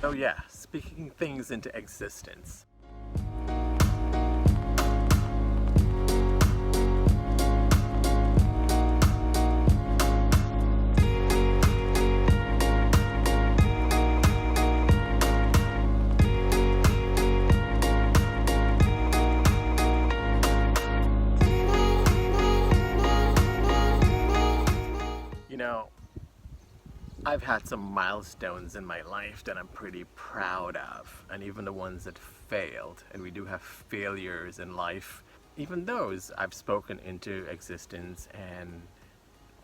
Oh yeah, speaking things into existence. You know, I've had some milestones in my life that I'm pretty proud of, and even the ones that failed, and we do have failures in life. Even those I've spoken into existence and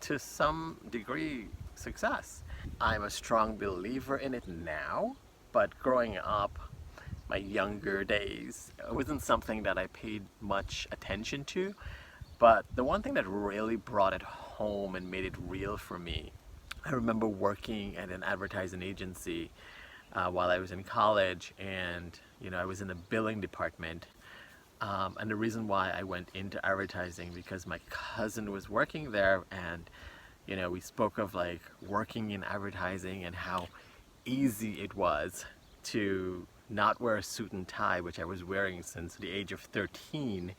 to some degree success. I'm a strong believer in it now, but growing up, my younger days, it wasn't something that I paid much attention to. But the one thing that really brought it home and made it real for me, I remember working at an advertising agency while I was in college, and I was in the billing department. And the reason why I went into advertising because my cousin was working there, and we spoke of like working in advertising and how easy it was to not wear a suit and tie, which I was wearing since the age of 13,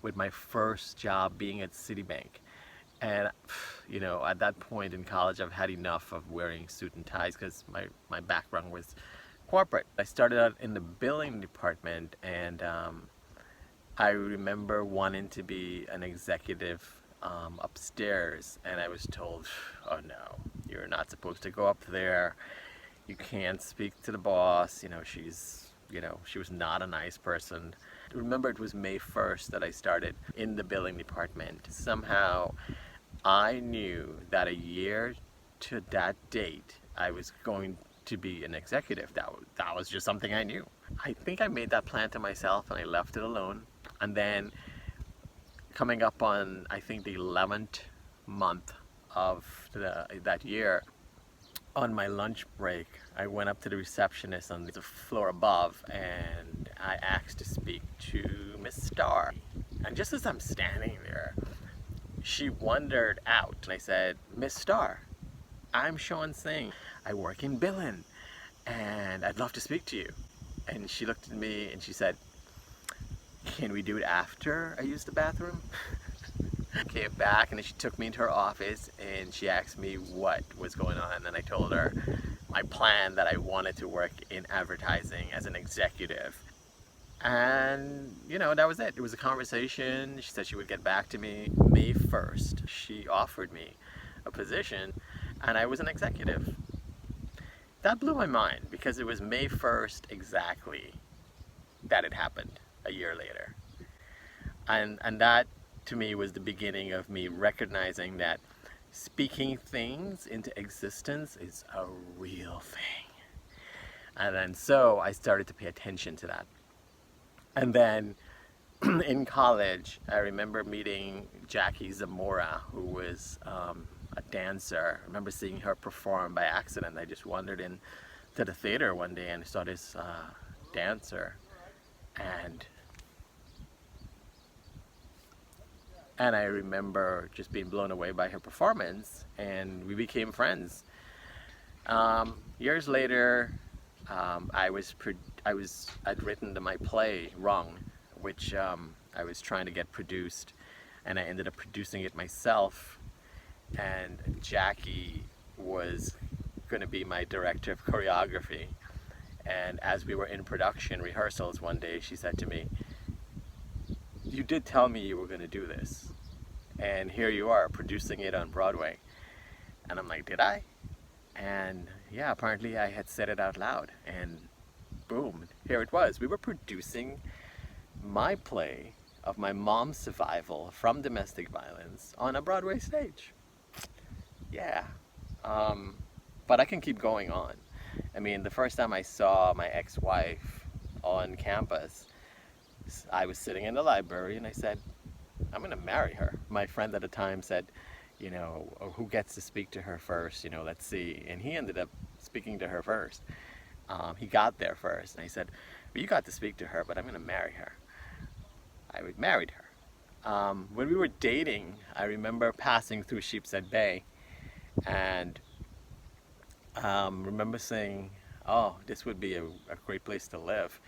with my first job being at Citibank. And at that point in college, I've had enough of wearing suit and ties because my background was corporate. I started out in the billing department, and I remember wanting to be an executive upstairs, and I was told, "Oh no, you're not supposed to go up there. You can't speak to the boss. She was not a nice person." Remember, it was May 1st that I started in the billing department. Somehow, I knew that a year to that date, I was going to be an executive. That was just something I knew. I think I made that plan to myself and I left it alone. And then coming up on, I think, the 11th month of that year, on my lunch break, I went up to the receptionist on the floor above and I asked to speak to Miss Starr. And just as I'm standing there, she wandered out and I said, "Miss Starr, I'm Shaun Singh. I work in billing and I'd love to speak to you." And she looked at me and she said, "Can we do it after I use the bathroom?" I came back and then she took me into her office and she asked me what was going on, and I told her my plan that I wanted to work in advertising as an executive. And that was it. It was a conversation. She said she would get back to me. May 1st, she offered me a position and I was an executive. That blew my mind because it was May 1st exactly that it happened a year later. And that to me was the beginning of me recognizing that speaking things into existence is a real thing. And then so I started to pay attention to that. And then in college, I remember meeting Jackie Zamora, who was a dancer. I remember seeing her perform by accident. I just wandered into the theater one day and saw this dancer, and I remember just being blown away by her performance, and we became friends. Years later, I'd written my play wrong, which I was trying to get produced, and I ended up producing it myself. And Jackie was going to be my director of choreography. And as we were in production rehearsals one day, she said to me, "You did tell me you were going to do this, and here you are producing it on Broadway." And I'm like, "Did I?" And yeah, apparently I had said it out loud, and boom, here it was. We were producing my play of my mom's survival from domestic violence on a Broadway stage. Yeah. But I can keep going on. I mean, the first time I saw my ex-wife on campus, I was sitting in the library and I said, "I'm going to marry her." My friend at the time said, "Oh, who gets to speak to her first? Let's see." And he ended up speaking to her first. He got there first. And I said, "Well, you got to speak to her, but I'm going to marry her." I married her. When we were dating, I remember passing through Sheepshead Bay and remember seeing oh, this would be a great place to live.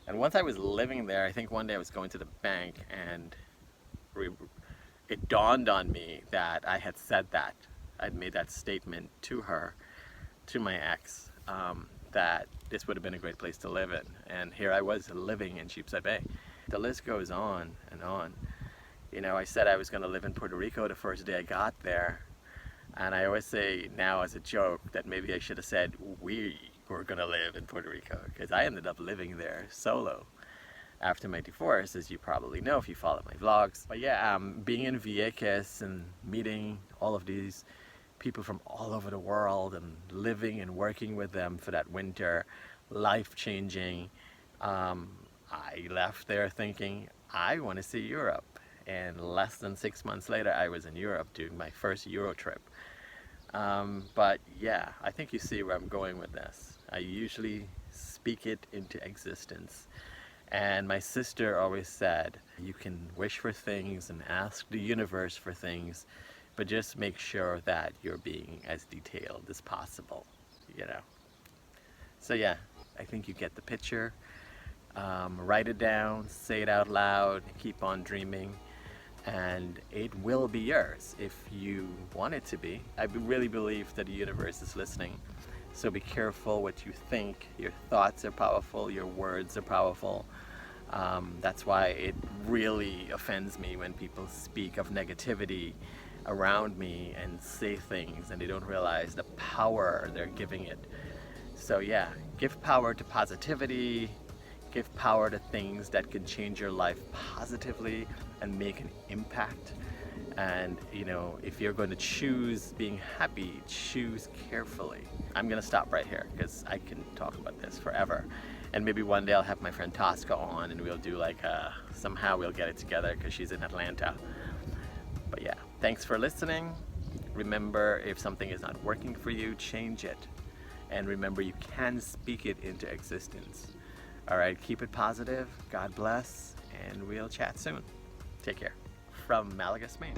And once I was living there, I think one day I was going to the bank and re- it dawned on me that I had said that. I'd made that statement to her, to my ex, that this would have been a great place to live in. And here I was living in Sheepshead Bay. The list goes on and on. You know, I said I was going to live in Puerto Rico the first day I got there. And I always say now as a joke that maybe I should have said we were going to live in Puerto Rico, because I ended up living there solo after my divorce, as you probably know if you follow my vlogs. But yeah, being in Vieques and meeting all of these people from all over the world and living and working with them for that winter, life-changing. I left there thinking, I want to see Europe. And less than 6 months later, I was in Europe doing my first Euro trip. But yeah, I think you see where I'm going with this. I usually speak it into existence. And my sister always said, you can wish for things and ask the universe for things, but just make sure that you're being as detailed as possible, you know. So yeah, I think you get the picture. Write it down, say it out loud, keep on dreaming, and it will be yours if you want it to be. I really believe that the universe is listening. So be careful what you think. Your thoughts are powerful, your words are powerful. That's why it really offends me when people speak of negativity around me and say things and they don't realize the power they're giving it. So yeah, give power to positivity, give power to things that can change your life positively and make an impact. And you know, if you're going to choose being happy, choose carefully. I'm gonna stop right here because I can talk about this forever. And maybe one day I'll have my friend Tosca on and we'll do like somehow we'll get it together because she's in Atlanta. But yeah, thanks for listening. Remember, if something is not working for you, change it. And remember, you can speak it into existence. All right, keep it positive. God bless, and we'll chat soon. Take care. From Malaga, Spain.